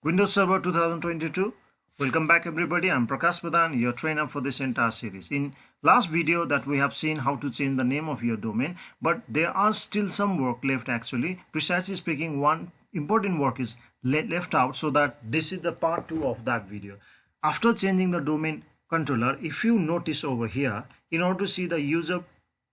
Windows Server 2022. Welcome back everybody. I'm Prakash Pradhan, your trainer for this entire series. In last video that we have seen how to change the name of your domain, but there are still some work left actually. Precisely speaking, one important work is left out, so that this is the part 2 of that video. After changing the domain controller, if you notice over here, in order to see the user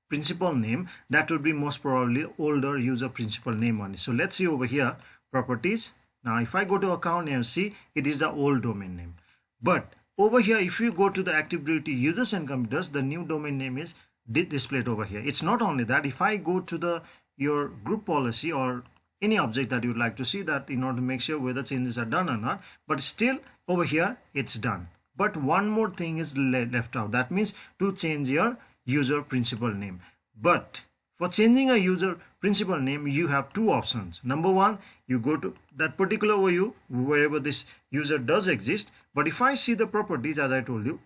principal name, that would be most probably older user principal name only. So let's see over here, properties. Now if I go to account name, see it is the old domain name. But over here, if you go to the Active Directory users and computers, the new domain name is displayed over here. It's not only that, if I go to your group policy or any object that you would like to see, that in order to make sure whether changes are done or not, but still over here it's done. But one more thing is left out. That means to change your user principal name. But for changing a user principal name, you have two options. Number one, you go to that particular OU wherever this user does exist. But if I see the properties, as I told you,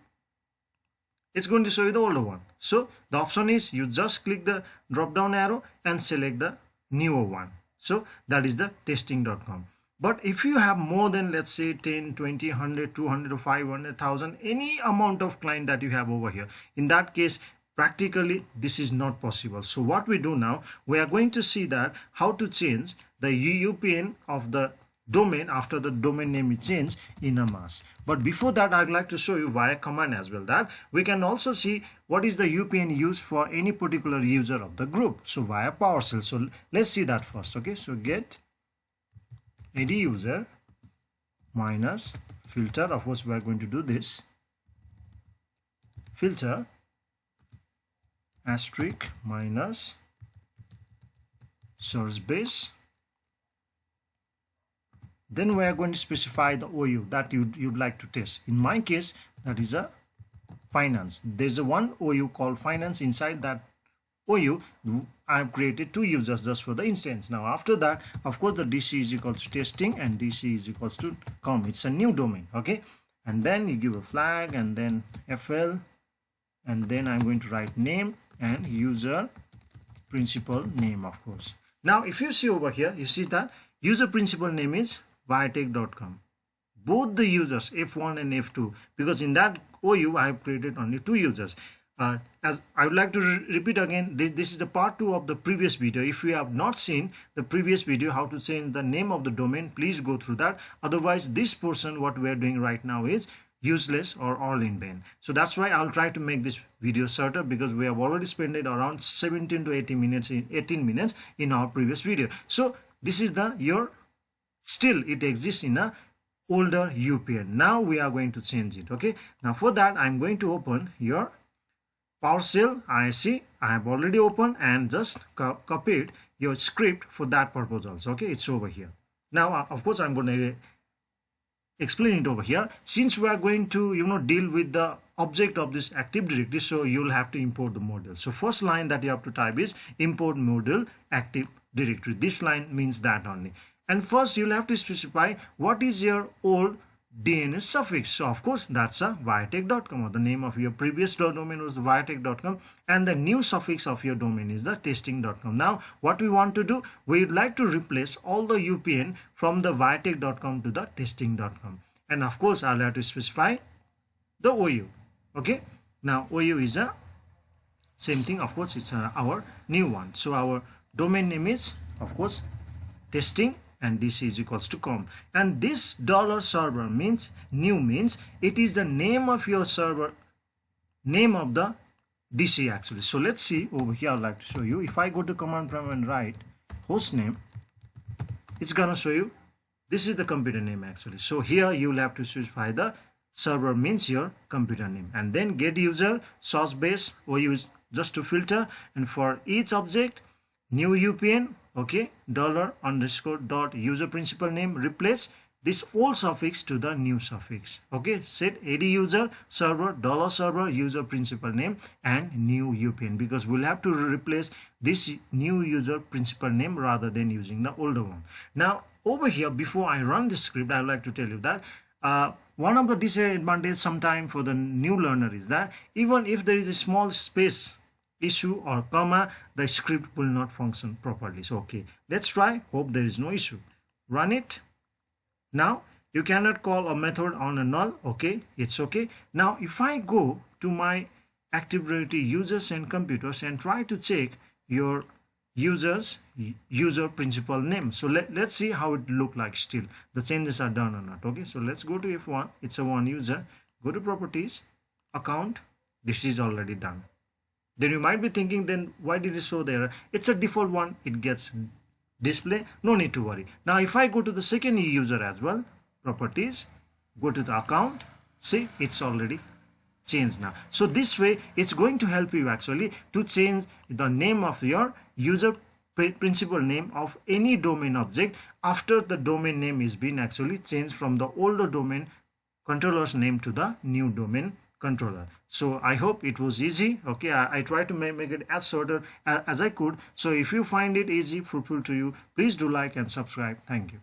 it's going to show you the older one. So the option is you just click the drop down arrow and select the newer one. So that is the testing.com. But if you have more than, let's say, 10, 20, 100, 200 or 500,000, any amount of client that you have over here, in that case, practically this is not possible. So what we do now, we are going to see that how to change the UPN of the domain after the domain name is changed in a mass. But before that, I'd like to show you via command as well that we can also see what is the UPN used for any particular user of the group. So via PowerShell. So let's see that first. Okay, so get AD user minus filter. Of course, we are going to do this filter asterisk minus source base. Then we are going to specify the OU that you'd like to test. In my case, that is a finance. There's a one OU called finance. Inside that OU, I have created two users just for the instance. Now after that, of course, the DC is equals to testing and DC is equals to com. It's a new domain, okay? And then you give a flag and then FL, and then I'm going to write name and user principal name, of course. Now if you see over here, you see that user principal name is viatech.com. Both the users F1 and F2, because in that OU I have created only two users. As I would like to repeat again, this is the part 2 of the previous video. If you have not seen the previous video how to change the name of the domain, please go through that. Otherwise this portion what we are doing right now is useless or all in vain. So that's why I'll try to make this video shorter, because we have already spent it around 17 to 18 minutes in our previous video. So this is still it exists in a older UPN. Now we are going to change it. Okay, now for that I'm going to open your PowerShell ISC. I have already opened and just copied your script for that purpose also. Okay, it's over here. Now of course I'm going to explain it over here. Since we are going to deal with the object of this Active Directory, so you'll have to import the module. So first line that you have to type is import module Active Directory. This line means that only. And first you'll have to specify what is your old DNS suffix. So of course that's a viatech.com, or the name of your previous domain was viatech.com, and the new suffix of your domain is the testing.com. Now what we want to do, we would like to replace all the UPN from the viatech.com to the testing.com, and of course I'll have to specify the OU. Okay, now OU is a same thing, of course it's our new one. So our domain name is of course testing and DC is equals to com, and this $server means it is the name of your server, name of the DC actually. So let's see over here. I'd like to show you. If I go to command prompt and write host name, it's gonna show you this is the computer name actually. So here you will have to specify the server means your computer name, and then get user source base or use just to filter, and for each object new UPN, okay, $_ user principal name, replace this old suffix to the new suffix. Okay, set AD user server $server user principal name and new UPN, because we'll have to replace this new user principal name rather than using the older one. Now over here, before I run the script, I would like to tell you that one of the disadvantages sometimes for the new learner is that even if there is a small space issue or comma, the script will not function properly. So okay, let's try. Hope there is no issue. Run it. Now You cannot call a method on a null. Okay, it's okay. Now if I go to my Active Directory users and computers and try to check your user principal name, so let's see how it look like. Still the changes are done or not. Okay, so let's go to F1. It's a one user. Go to properties, account. This is already done. Then you might be thinking, then why did it show there? It's a default one. It gets display. No need to worry. Now if I go to the second user as well, properties, go to the account, see, it's already changed now. So this way it's going to help you actually to change the name of your user principal name of any domain object after the domain name is being actually changed from the older domain controller's name to the new domain controller. So I hope it was easy. Okay, I try to make it as shorter as I could. So if you find it easy, fruitful to you, please do like and subscribe. Thank you.